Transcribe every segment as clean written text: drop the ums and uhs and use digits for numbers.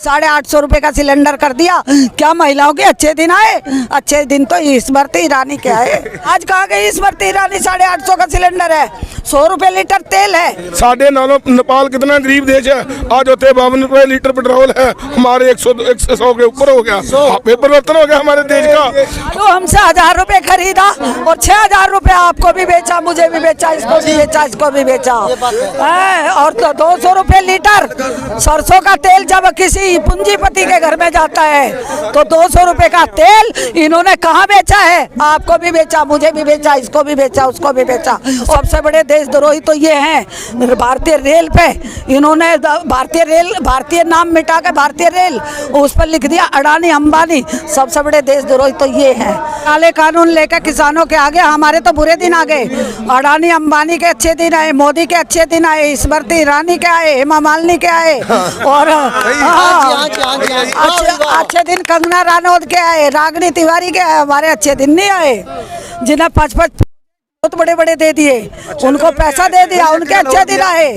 850 रुपए का सिलेंडर कर दिया। क्या महिलाओं के अच्छे दिन आए? अच्छे दिन तो स्मृति ईरानी के आए। आज कहाँ गई स्मृति ईरानी? 850 का सिलेंडर है, 100 रुपए लीटर तेल है। साढ़े नालों नेपाल कितना गरीब देश है, आज होते 52 रुपए लीटर पेट्रोल है, हमारे 100 के ऊपर हो गया। परिवर्तन हो गया हमारे देश का। तो हमसे 1000 रुपए खरीदा और 6000 रुपए आपको भी बेचा, मुझे भी बेचा, इसको भी बेचा, इसको भी बेचा। और तो 200 रुपए लीटर सरसों का तेल जब किसी पूंजीपति के घर में जाता है तो 200 रुपए का तेल इन्होंने कहाँ बेचा है? आपको भी बेचा, मुझे भी बेचा, इसको भी बेचा, उसको भी बेचा। सबसे बड़े देशद्रोही तो ये हैं भारतीय रेल पे। इन्होंने भारतीय नाम मिटा के भारतीय रेल उस पर लिख दिया अडानी अंबानी। सबसे बड़े देशद्रोही तो ये हैं। काले कानून लेकर किसानों के आगे हमारे तो बुरे दिन आ गए। अडानी अंबानी के अच्छे दिन आए, मोदी के अच्छे दिन आए, स्मृति ईरानी के आए, हेमा मालिनी के आए, और अच्छे दिन कंगना रनौत के आए, रागिनी तिवारी के आए। हमारे अच्छे दिन नहीं आए। जिन्हें 5-5 बहुत बड़े बड़े दे दिए, उनको पैसा दे दिया, उनके अच्छे दिन आए।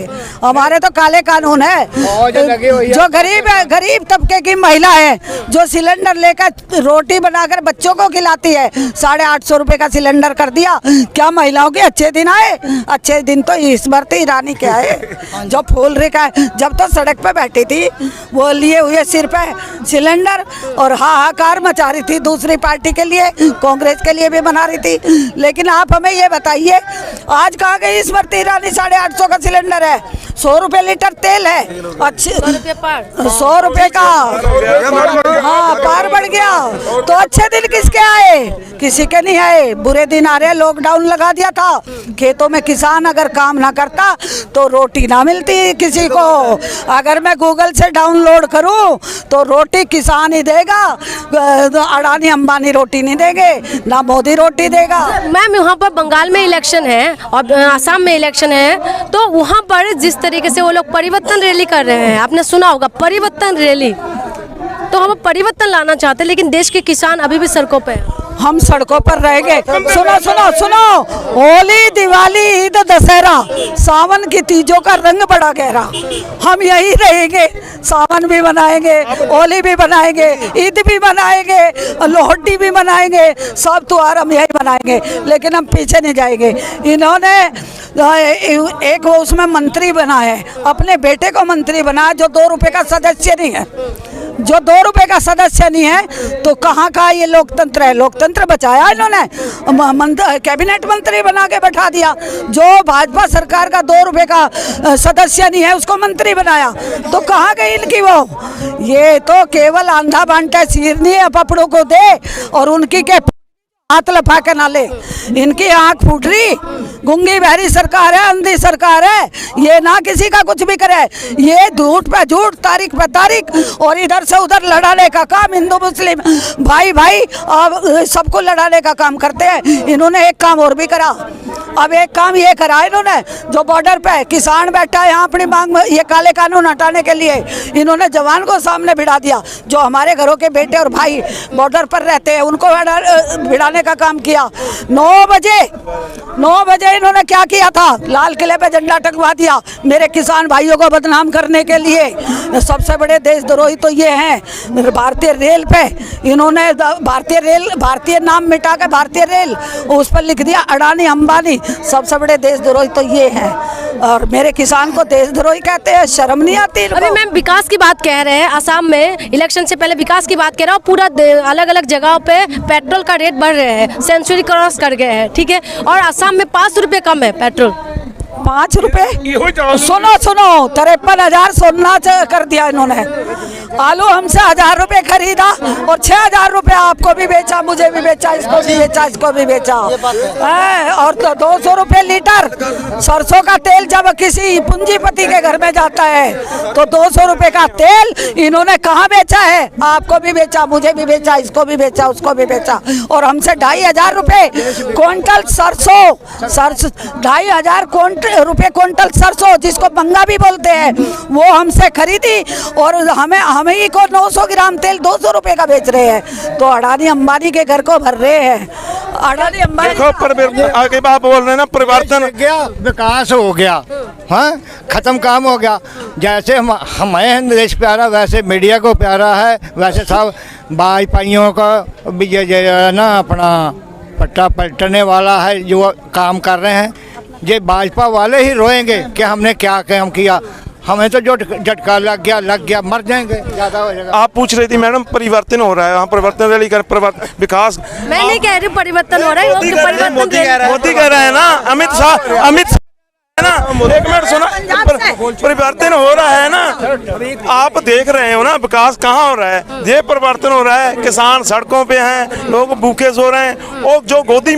हमारे तो काले कानून है। जो गरीब है, गरीब तबके की महिला है, जो सिलेंडर लेकर रोटी बनाकर बच्चों को खिलाती है, 850 रुपए का सिलेंडर कर दिया। क्या महिलाओं के अच्छे दिन आए? अच्छे दिन तो स्मृति ईरानी के आए। जो फूल रेखा जब तो सड़क पे बैठी थी, वो लिए हुए सिर पे सिलेंडर और हाहाकार मचा रही थी दूसरी पार्टी के लिए, कांग्रेस के लिए भी बना रही थी। लेकिन आप हमें ये बताइए, आज कहाँ गई स्मृति ईरानी? 850 का सिलेंडर है, 100 रुपए लीटर तेल है, अच्छे 100 रुपए का, हाँ पार बढ़ गया। तो अच्छे दिन किसके आए? किसी के नहीं आए। बुरे दिन आ रहे। लॉकडाउन लगा दिया था, खेतों में किसान अगर काम ना करता तो रोटी ना मिलती किसी को। अगर मैं गूगल से डाउनलोड करूं तो रोटी किसान ही देगा, अडानी अंबानी रोटी नहीं देंगे, ना मोदी रोटी देगा। मैम यहाँ पर बंगाल में इलेक्शन है और आसाम में इलेक्शन है, तो वहाँ पर जिस तरीके से वो लोग परिवर्तन रैली कर रहे हैं, आपने सुना होगा परिवर्तन रैली, तो हम परिवर्तन लाना चाहते हैं, लेकिन देश के किसान अभी भी सड़कों पे हैं। हम सड़कों पर रहेंगे। सुनो सुनो सुनो, होली, दिवाली, ईद, दशहरा, सावन की तीजों का रंग बड़ा गहरा। हम यही रहेंगे, सावन भी बनाएंगे, होली भी बनाएंगे, ईद भी बनाएंगे, लोहड़ी भी बनाएंगे, सब त्योहार हम यही बनाएंगे, लेकिन हम पीछे नहीं जाएंगे। इन्होंने एक वो उसमें मंत्री बना है, अपने बेटे को मंत्री बना, जो 2 रुपए का सदस्य नहीं है, जो 2 रुपए का सदस्य नहीं है। तो कहाँ का ये लोकतंत्र है? लोकतंत्र बचाया इन्होंने, कैबिनेट मंत्री बना के बैठा दिया। जो भाजपा सरकार का 2 रुपए का सदस्य नहीं है, उसको मंत्री बनाया। तो कहाँ गई इनकी वो? ये तो केवल आंधा बांटा सीरनी है, पपड़ों को दे और उनकी के हाथ लफा के ना ले। इनकी आंख फूट रही, गूंगी बहरी सरकार है, अंधी सरकार है। ये ना किसी का कुछ भी करे, ये झूठ पे झूठ, तारीख पे तारीख, और इधर से उधर लड़ाने का काम, हिंदू मुस्लिम भाई भाई सबको लड़ाने का काम करते हैं। इन्होंने एक काम और भी करा। अब एक काम ये करा इन्होंने, जो बॉर्डर पे किसान बैठा है यहाँ अपनी मांग, ये काले कानून हटाने के लिए इन्होंने जवान को सामने भिड़ा दिया। जो हमारे घरों के बेटे और भाई बॉर्डर पर रहते हैं, उनको भिड़ाने का काम किया। 9 बजे इन्होंने क्या किया था? लाल किले पे झंडा टंगवा दिया मेरे किसान भाइयों को बदनाम करने के लिए। सबसे बड़े देशद्रोही तो ये हैं भारतीय रेल पे। इन्होंने भारतीय नाम मिटा के भारतीय रेल उस पर लिख दिया अडानी अंबानी। सबसे बड़े देशद्रोही तो ये हैं, और मेरे किसान को देशद्रोही कहते हैं। शर्म नहीं आती? अभी मैम विकास की बात कह रहे हैं, आसाम में इलेक्शन से पहले विकास की बात कह रहा हूँ। पूरा अलग अलग जगहों पे पेट्रोल का रेट बढ़ रहे हैं, सेंचुरी क्रॉस कर गए हैं, ठीक है, और आसाम में 5 रुपए कम है पेट्रोल। 5 रुपए? सुनो सुनो, 53,000 सोना कर दिया इन्होंने। आलू हमसे 1000 रुपए खरीदा और 6000 रुपए आपको भी बेचा, मुझे भी बेचा, इसको भी बेचा, इसको भी बेचा। और तो 200 रुपए लीटर सरसों का तेल जब किसी पूंजीपति के घर में जाता है तो 200 रुपए का तेल इन्होंने कहाँ बेचा है? आपको भी बेचा, मुझे भी बेचा, इसको भी बेचा, उसको भी बेचा। और हमसे 2500 रुपए क्विंटल सरसों 2500 रुपए क्विंटल सरसों, जिसको बंगा भी बोलते हैं, वो हमसे खरीदी और हमें ही को 900 ग्राम तेल 200 रुपए का बेच रहे हैं। तो अडानी अंबानी के घर को भर रहे हैं। अडानी अंबानी आगे बात बोल रहे हैं ना, परिवर्तन गया, विकास हो गया, हाँ, खत्म काम हो गया। जैसे हमें देश प्यारा, वैसे मीडिया को प्यारा है, वैसे सब भाजपाइयों का भी ये ना अपना पट्टा पलटने वाला है जो काम कर रहे हैं। ये भाजपा वाले ही रोएंगे कि हमने क्या काम किया, हमें तो जो झटका लग गया, मर जाएंगे, ज़्यादा हो जाएगा। आप पूछ रही थी मैडम, परिवर्तन हो रहा है, हाँ परिवर्तन रैली कर, परिवर्तन विकास। मैं नहीं कह रही परिवर्तन हो रहा है, मोदी कह रहा है ना, अमित शाह है ना, एक मिनट सुना, परिवर्तन हो रहा है ना, आप देख रहे हो ना विकास कहाँ हो रहा है, ये परिवर्तन हो रहा है। किसान सड़कों पे हैं, लोग भूखे सो रहे हैं, और जो गोदी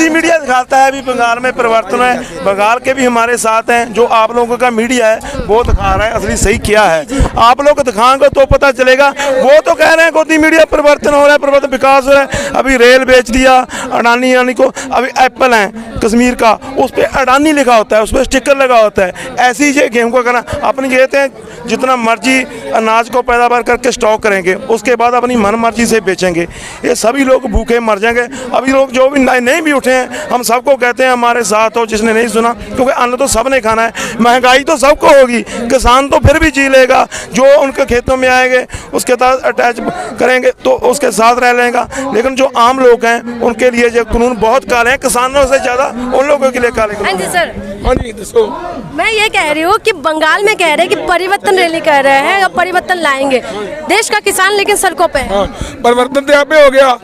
मीडिया दिखाता है अभी बंगाल में परिवर्तन है। बंगाल के भी हमारे साथ हैं, जो आप लोगों का मीडिया है वो दिखा रहा है असली सही क्या है। आप लोग दिखाएंगे तो पता चलेगा। वो तो कह रहे हैं गोदी मीडिया परिवर्तन हो रहा है, परिवर्तन विकास हो रहा है। अभी रेल बेच दिया अडानी को, अभी एप्पल है कश्मीर का, उस पर अडानी लिखा होता है, उस पर स्टिकर लगा होता है। ऐसे ही ये गेहूं का करना, अपनी कहते हैं जितना मर्जी अनाज को पैदावार करके स्टॉक करेंगे, उसके बाद अपनी मन मर्जी से बेचेंगे। ये सभी लोग भूखे मर जाएंगे। अभी लोग जो भी नहीं भी उठे हैं, हम सबको कहते हैं हमारे साथ हो, जिसने नहीं सुना, क्योंकि अन्न तो सबने खाना है, महंगाई तो सबको होगी। किसान तो फिर भी जी लेगा, जो उनके खेतों में आएंगे उसके साथ अटैच करेंगे तो उसके साथ रह लेगा। लेकिन जो आम लोग हैं उनके लिए ये कानून बहुत काले हैं, किसानों से ज़्यादा उन लोगों के लिए काले। हाँ जी सर, हाँ जी दसो। मैं ये कह रही हूँ कि बंगाल में कह रहे हैं कि परिवर्तन रैली कर रहे हैं और परिवर्तन लाएंगे। देश का किसान लेकिन सड़कों पे है। हाँ, परिवर्तन तो यहाँ पे हो गया।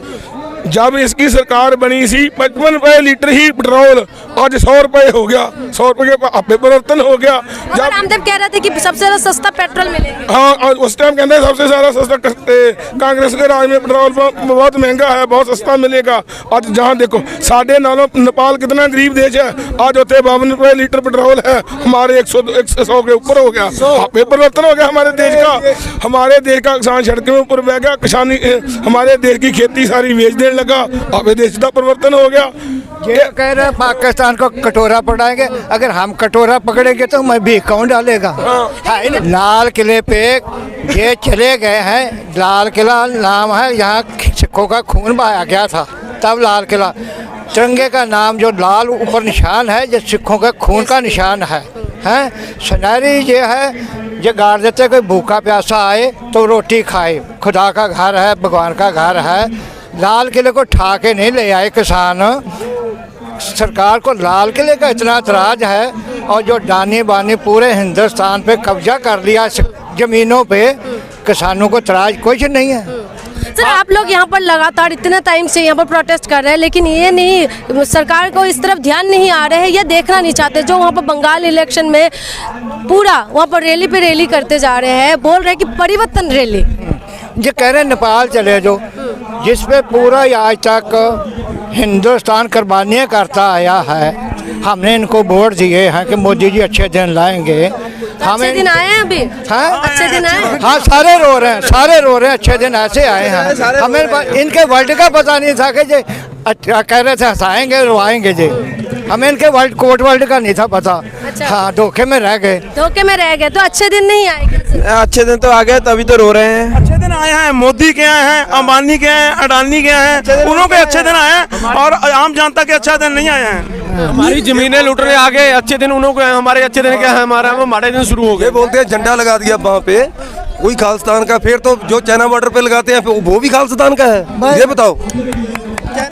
जब इसकी सरकार बनी सी 55 रुपए लीटर ही पेट्रोल, आज 100 रुपए हो गया। 100 रुपए के परिवर्तन हो गया। जब रामदेव कह रहे थे कि सबसे ज्यादा सस्ता पेट्रोल मिलेगा। हाँ, और उस टाइम कहते हैं सबसे ज्यादा सस्ता कांग्रेस के राज में पेट्रोल बहुत महंगा है, बहुत सस्ता मिलेगा। आज जहाँ देखो साढ़े नालों नेपाल कितना गरीब देश है, आज होते 52 रुपए लीटर पेट्रोल है, हमारे 100 के ऊपर हो गया। परिवर्तन हो गया हमारे देश का। हमारे देश का किसान सड़क में ऊपर बह गया, किसानी हमारे देश की खेती सारी बेच देने लगा। अब देश का परिवर्तन हो गया। ये कह रहे हैं पाकिस्तान को कटोरा पकड़ाएंगे, अगर हम कटोरा पकड़ेंगे तो मैं भी कौन डालेगा। लाल किले पे ये चले गए हैं, लाल किला नाम है, यहाँ सिखों का खून बहाया गया था, तब लाल किला। तिरंगे का नाम जो लाल ऊपर निशान है, जो सिखों का खून का निशान है। सुनहरी ये है, ये गाड़ देते कोई भूखा प्यासा आए तो रोटी खाए। खुदा का घर है, भगवान का घर है। लाल किले को ठा के नहीं ले आए किसान। सरकार को लाल किले का इतना एतराज है, और जो दानी बानी पूरे हिंदुस्तान पे कब्जा कर लिया जमीनों पे, किसानों को एतराज कुछ नहीं है। सर आप लोग यहाँ पर लगातार इतने टाइम से यहाँ पर प्रोटेस्ट कर रहे हैं, लेकिन ये नहीं, सरकार को इस तरफ ध्यान नहीं आ रहे हैं, ये देखना नहीं चाहते। जो वहाँ पर बंगाल इलेक्शन में पूरा वहाँ पर रैली पे रैली करते जा रहे हैं, बोल रहे हैं कि परिवर्तन रैली। ये कह रहे हैं नेपाल चले जो, जिस पे पूरा आज तक हिंदुस्तान कुर्बानियाँ करता आया है। हमने इनको वोट दिए हैं कि मोदी जी अच्छे दिन लाएंगे। अच्छे दिन आए हैं अभी? हाँ, अच्छे दिन आए। हाँ, सारे रो रहे हैं, अच्छे दिन ऐसे आए हैं। हमें इनके वर्ल्ड का पता नहीं था कि कह रहे थे हंसाएंगे रुआएंगे जी, हमें इनके कोर्ट वर्ल्ड का नहीं था पता। अच्छा। हाँ, धोखे में रह गए। तो अच्छे दिन नहीं आएंगे। अच्छे दिन तो आ गए, तभी तो रो रहे हैं। अच्छे दिन आए हैं, मोदी के आए हैं, अंबानी के हैं, अडानी के हैं, उन्हों के अच्छे दिन आए हैं, और आम जनता के अच्छा दिन नहीं आए हैं। हमारी जमीनें लूटने आ गए, अच्छे दिन उन्हों के हैं, हमारे अच्छे दिन क्या है, हमारा वो माड़े दिन शुरू हो गए। ये बोलते हैं झंडा लगा दिया वहाँ पे कोई खालिस्तान का, फिर तो जो चाइना बॉर्डर पे लगाते हैं वो भी खालिस्तान का है। ये बताओ।